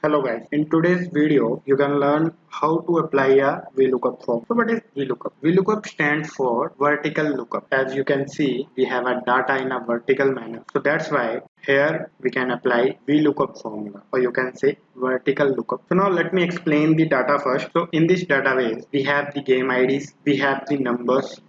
Hello guys, in today's video you can learn how to apply a VLOOKUP form. So what is VLOOKUP? VLOOKUP stands for vertical lookup. As you can see, we have a data in a vertical manner. So that's why here we can apply VLOOKUP formula, or you can say vertical lookup. So now let me explain the data first. So in this database we have the game IDs, we have the numbers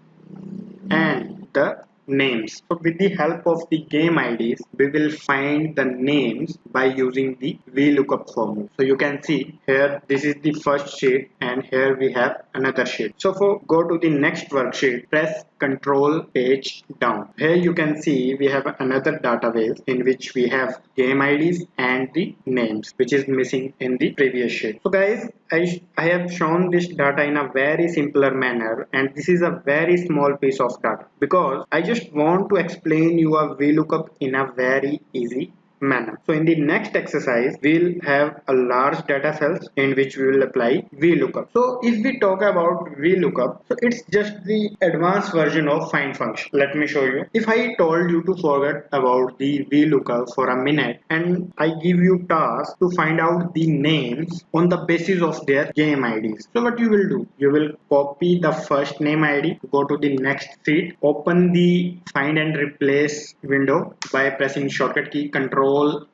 and the names. So with the help of the game IDs, we will find the names by using the VLOOKUP formula. So you can see here, this is the first sheet and here we have another sheet. So for go to the next worksheet, press control page down. Here you can see we have another database in which we have game IDs and the names, which is missing in the previous sheet. So guys, I have shown this data in a very simpler manner, and this is a very small piece of data because I just want to explain you a VLOOKUP in a very easy manner. So in the next exercise we'll have a large data cells in which we will apply VLOOKUP. So if we talk about VLOOKUP, so it's just the advanced version of find function. Let me show you. If I told you to forget about the VLOOKUP for a minute and I give you task to find out the names on the basis of their game IDs, so what you will do, you will copy the first name ID, go to the next sheet, open the find and replace window by pressing shortcut key Control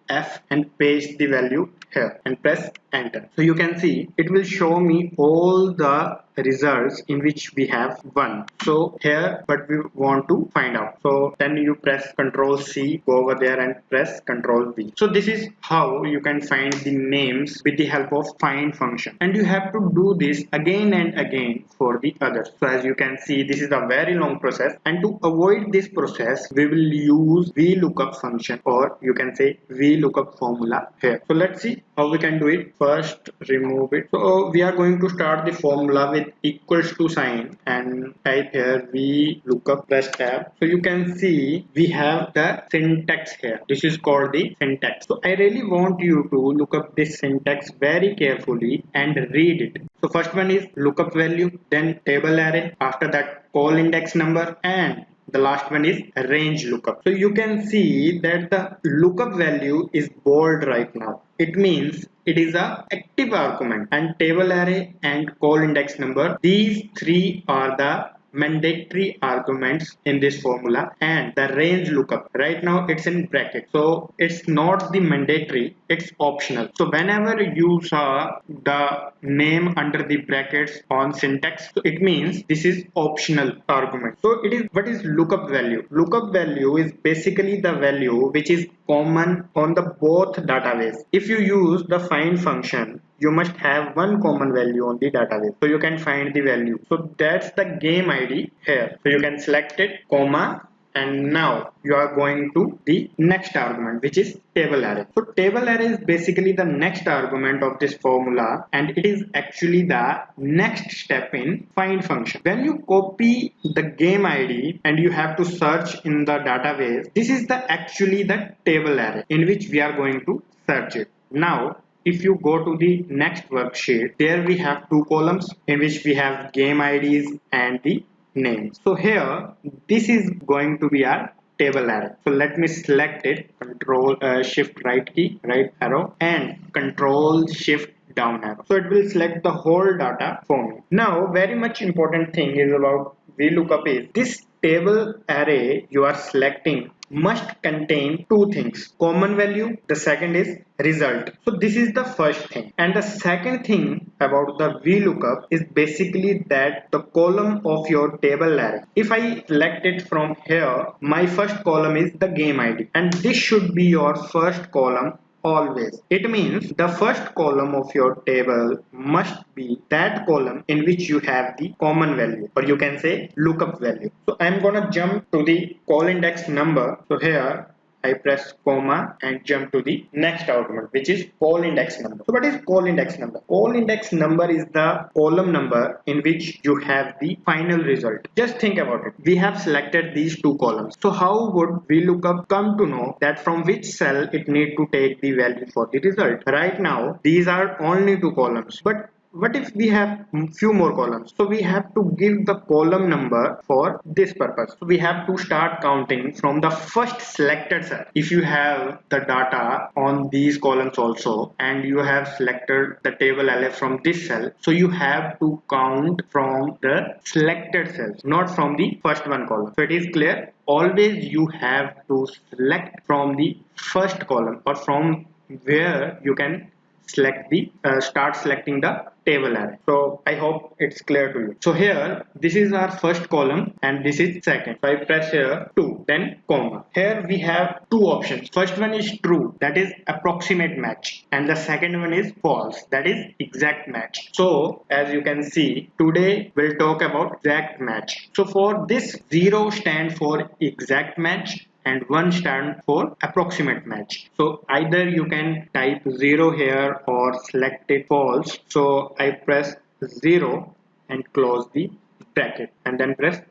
F and paste the value here and press enter. So you can see it will show me all the results in which we have 1. So here what we want to find out. So then you press Control C, go over there and press Control V. So this is how you can find the names with the help of find function, and you have to do this again and again for the others. So as you can see, this is a very long process, and to avoid this process we will use VLOOKUP function, or you can say VLOOKUP formula here. So let's see how we can do it. First remove it. So we are going to start the formula with equals to sign and type here VLOOKUP, press tab. So you can see we have the syntax here. This is called the syntax. So I really want you to look up this syntax very carefully and read it. So first one is lookup value, then table array, after that call index number, and the last one is range lookup. So you can see that the lookup value is bold right now. It means it is a active argument, and table array and call index number, these three are the mandatory arguments in this formula, and the range lookup right now it's in bracket, so it's not the mandatory, it's optional. So whenever you saw the name under the brackets on syntax, so it means this is optional argument. So it is, what is lookup value? Lookup value is basically the value which is common on the both database. If you use the find function, you must have one common value on the database, so you can find the value. So that's the game ID here. So you can select it, comma, and now you are going to the next argument, which is table array. So table array is basically the next argument of this formula, and it is actually the next step in find function. When you copy the game ID and you have to search in the database, this is the actually the table array in which we are going to search it. Now if you go to the next worksheet, there we have two columns in which we have game IDs and the names. So here this is going to be our table array. So let me select it, Control Shift right key, right arrow, and Control Shift down arrow. So it will select the whole data for me. Now very much important thing is about VLOOKUP is this table array you are selecting must contain two things: common value, the second is result. So this is the first thing, and the second thing about the VLOOKUP is basically that the column of your table array, if I select it from here, my first column is the game ID, and this should be your first column always. It means the first column of your table must be that column in which you have the common value, or you can say lookup value. So I'm gonna jump to the call index number. So here I press comma and jump to the next argument, which is call index number. So what is call index number? Call index number is the column number in which you have the final result. Just think about it. We have selected these two columns. So how would VLOOKUP come to know that from which cell it need to take the value for the result? Right now, these are only two columns, but what if we have few more columns? So we have to give the column number for this purpose. So we have to start counting from the first selected cell. If you have the data on these columns also and you have selected the table LF from this cell, so you have to count from the selected cells, not from the first one column. So it is clear, always you have to select from the first column or from where you can select the start selecting the table array. So I hope it's clear to you. So here this is our first column and this is second. So I press here 2, then comma. Here we have two options. First one is true, that is approximate match, and the second one is false, that is exact match. So as you can see, today we'll talk about exact match. So for this, 0 stand for exact match and 1 stand for approximate match. So either you can type 0 here or select it false. So I press 0 and close the bracket and then press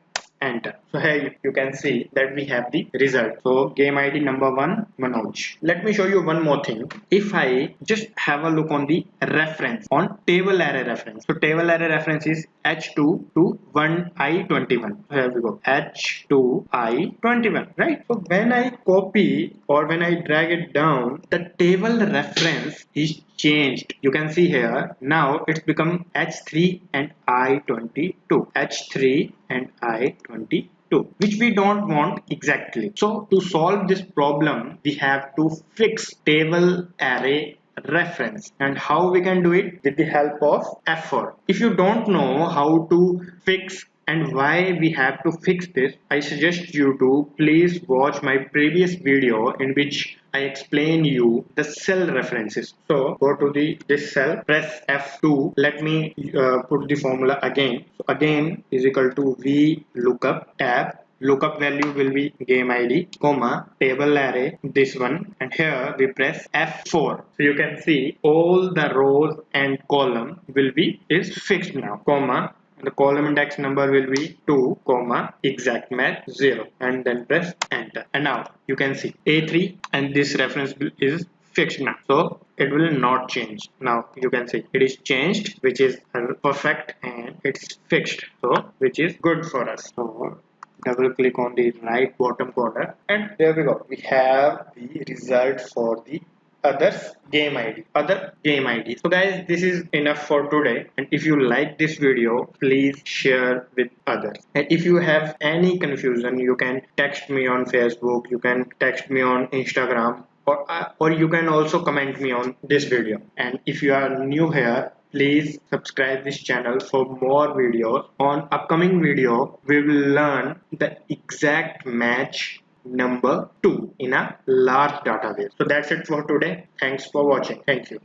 enter. So here you can see that we have the result. So game ID number 1, Manoj. Let me show you one more thing. If I just have a look on the reference, on table array reference. So table array reference is H2 to 1I21. Here we go, H2I21, right? So when I copy or when I drag it down, the table reference is changed. You can see here now it's become H3 and I22, H3 and I22, which we don't want exactly. So to solve this problem, we have to fix table array reference. And how we can do it? With the help of F4. If you don't know how to fix and why we have to fix this, I suggest you to please watch my previous video in which I explain you the cell references. So go to this cell, press F2. Let me put the formula again. So again is equal to V lookup tab. Lookup value will be game ID, comma, table array, this one, and here we press F4. So you can see all the rows and column is fixed now, comma, the column index number will be 2, comma, exact match 0, and then press enter. And now you can see A3 and this reference is fixed now, so it will not change. Now you can see it is changed, which is perfect, and it's fixed, so which is good for us. So double click on the right bottom corner and there we go, we have the result for the other game ID. So guys, this is enough for today, and if you like this video, please share with others. And if you have any confusion, you can text me on Facebook, you can text me on Instagram, or you can also comment me on this video. And if you are new here, please subscribe this channel for more videos. On upcoming video, we will learn the exact match number 2 in a large database. So that's it for today. Thanks for watching. Thank you.